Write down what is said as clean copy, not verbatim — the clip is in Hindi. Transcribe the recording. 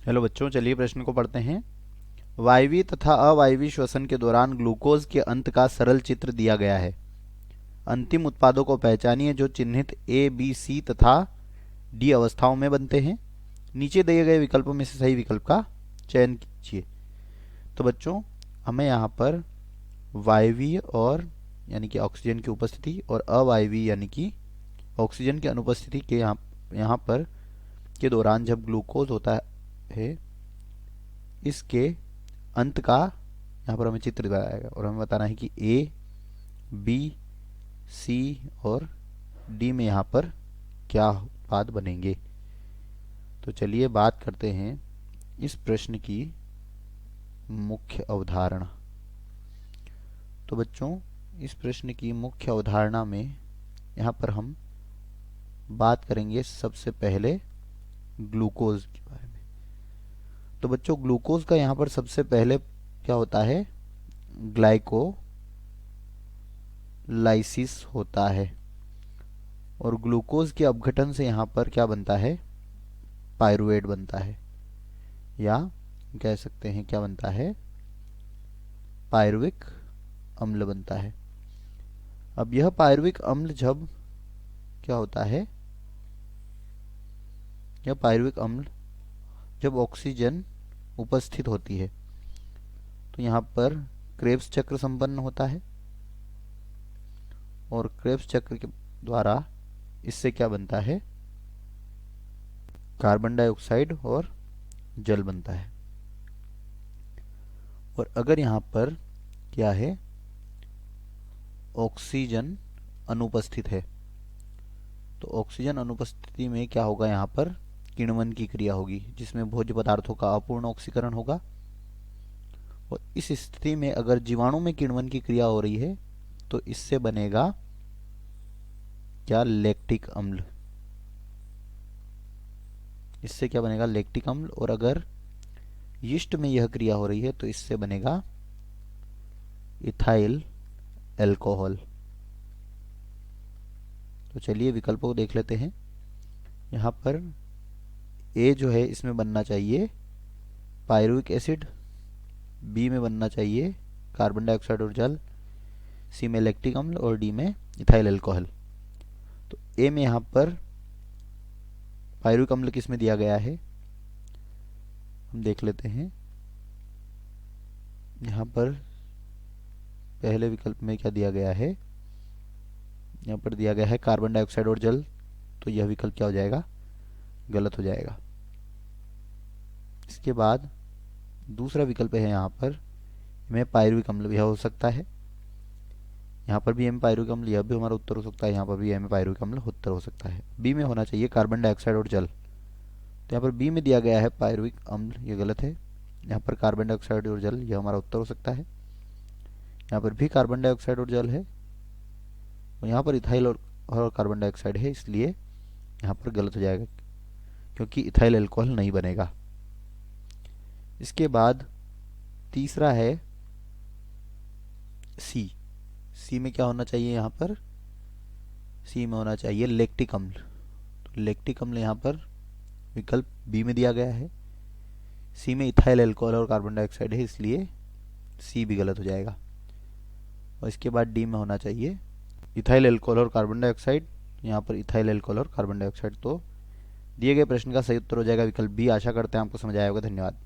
हेलो बच्चों, चलिए प्रश्न को पढ़ते हैं। वायवीय तथा अवायवीय श्वसन के दौरान ग्लूकोज के अंत का सरल चित्र दिया गया है। अंतिम उत्पादों को पहचानिए जो चिन्हित ए, बी, सी तथा डी अवस्थाओं में बनते हैं। नीचे दिए गए विकल्पों में से सही विकल्प का चयन कीजिए। तो बच्चों, हमें यहाँ पर वायवीय और यानी कि ऑक्सीजन की उपस्थिति और अवायवीय यानी कि ऑक्सीजन की अनुपस्थिति के यहाँ पर के दौरान जब ग्लूकोज होता है, इसके अंत का यहाँ पर हमें चित्र बनाएगा और हमें बताना है कि ए, बी, सी और डी में यहाँ पर क्या उत्पाद बनेंगे। तो चलिए बात करते हैं इस प्रश्न की मुख्य अवधारणा। तो बच्चों, इस प्रश्न की मुख्य अवधारणा में यहाँ पर हम बात करेंगे सबसे पहले ग्लूकोज के बारे में। तो बच्चों, ग्लूकोज का यहाँ पर सबसे पहले क्या होता है, ग्लाइकोलाइसिस होता है और ग्लूकोज के अपघटन से यहाँ पर क्या बनता है, पायरुवेट बनता है, या कह सकते हैं क्या बनता है, पायरुविक अम्ल बनता है। अब यह पायरुविक अम्ल जब क्या होता है, यह पायरुविक अम्ल जब ऑक्सीजन उपस्थित होती है तो यहाँ पर क्रेब्स चक्र संपन्न होता है और क्रेब्स चक्र के द्वारा इससे क्या बनता है, कार्बन डाइऑक्साइड और जल बनता है। और अगर यहाँ पर क्या है, ऑक्सीजन अनुपस्थित है तो ऑक्सीजन अनुपस्थिति में क्या होगा, यहाँ पर किण्वन की क्रिया होगी जिसमें भोज्य पदार्थों का अपूर्ण ऑक्सीकरण होगा। और इस स्थिति में अगर जीवाणु में किण्वन की क्रिया हो रही है तो इससे बनेगा क्या, लैक्टिक अम्ल। इससे क्या बनेगा, लैक्टिक अम्ल। और अगर यीस्ट में यह क्रिया हो रही है तो इससे बनेगा इथाइल एल्कोहल। तो चलिए विकल्पों को देख लेते हैं। यहाँ पर ए जो है इसमें बनना चाहिए पायरुविक एसिड, बी में बनना चाहिए कार्बन डाइऑक्साइड और जल, सी में लैक्टिक अम्ल और डी में इथाइल एल्कोहल। तो ए में यहाँ पर पायरुविक अम्ल किस में दिया गया है, हम देख लेते हैं। यहाँ पर पहले विकल्प में क्या दिया गया है, यहाँ पर दिया गया है कार्बन डाइऑक्साइड और जल, तो यह विकल्प क्या हो जाएगा, गलत हो जाएगा। इसके बाद दूसरा विकल्प है यहाँ पर में पायरुविक अम्ल भी हो सकता है, यहाँ पर भी एम पायरुविक अम्ल, यह भी हमारा उत्तर हो सकता है, यहाँ पर भी एम पायरुविक अम्ल उत्तर हो सकता है। बी में होना चाहिए कार्बन डाइऑक्साइड और जल, तो यहाँ पर बी में दिया गया है पायरुविक अम्ल, यह गलत है। यहाँ पर कार्बन डाइऑक्साइड और जल, यह हमारा उत्तर हो सकता है। यहाँ पर भी कार्बन डाइऑक्साइड और जल है और यहाँ पर इथाइल और कार्बन डाइऑक्साइड है, इसलिए यहाँ पर गलत हो जाएगा क्योंकि इथाइल एल्कोहल नहीं बनेगा। इसके बाद तीसरा है सी। सी में क्या होना चाहिए, यहाँ पर सी में होना चाहिए लैक्टिक अम्ल। तो लैक्टिक अम्ल यहाँ पर विकल्प बी में दिया गया है। सी में इथाइल एल्कोहल और कार्बन डाइऑक्साइड है, इसलिए सी भी गलत हो जाएगा। और इसके बाद डी में होना चाहिए इथाइल एल्कोहल और कार्बन डाइऑक्साइड, यहाँ पर इथाइल एल्कोहल और कार्बन डाइऑक्साइड। तो दिए गए प्रश्न का सही उत्तर हो जाएगा विकल्प बी। आशा करते हैं आपको समझ आया होगा। धन्यवाद।